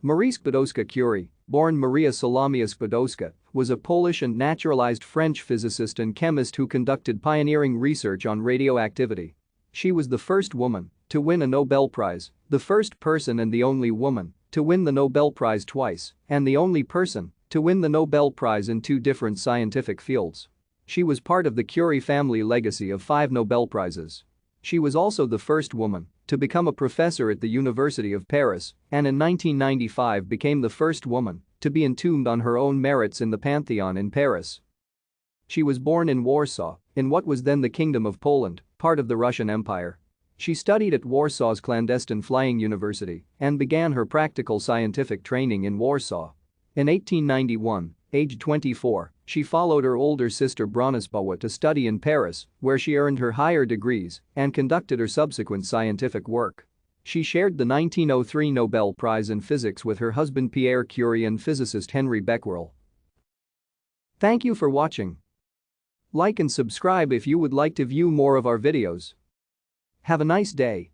Maria Skłodowska Curie, born Maria Salomea Skłodowska, was a Polish and naturalized French physicist and chemist who conducted pioneering research on radioactivity. She was the first woman to win a Nobel Prize, the first person and the only woman to win the Nobel Prize twice, and the only person to win the Nobel Prize in two different scientific fields. She was part of the Curie family legacy of 5 Nobel Prizes. She was also the first woman to become a professor at the University of Paris and in 1995 became the first woman to be entombed on her own merits in the Pantheon in Paris. She was born in Warsaw, in what was then the Kingdom of Poland, part of the Russian Empire. She studied at Warsaw's clandestine flying university and began her practical scientific training in Warsaw. In 1891, aged 24, she followed her older sister Bronisława to study in Paris, where she earned her higher degrees and conducted her subsequent scientific work. She shared the 1903 Nobel Prize in Physics with her husband Pierre Curie and physicist Henry Becquerel. Thank you for watching. Like and subscribe if you would like to view more of our videos. Have a nice day.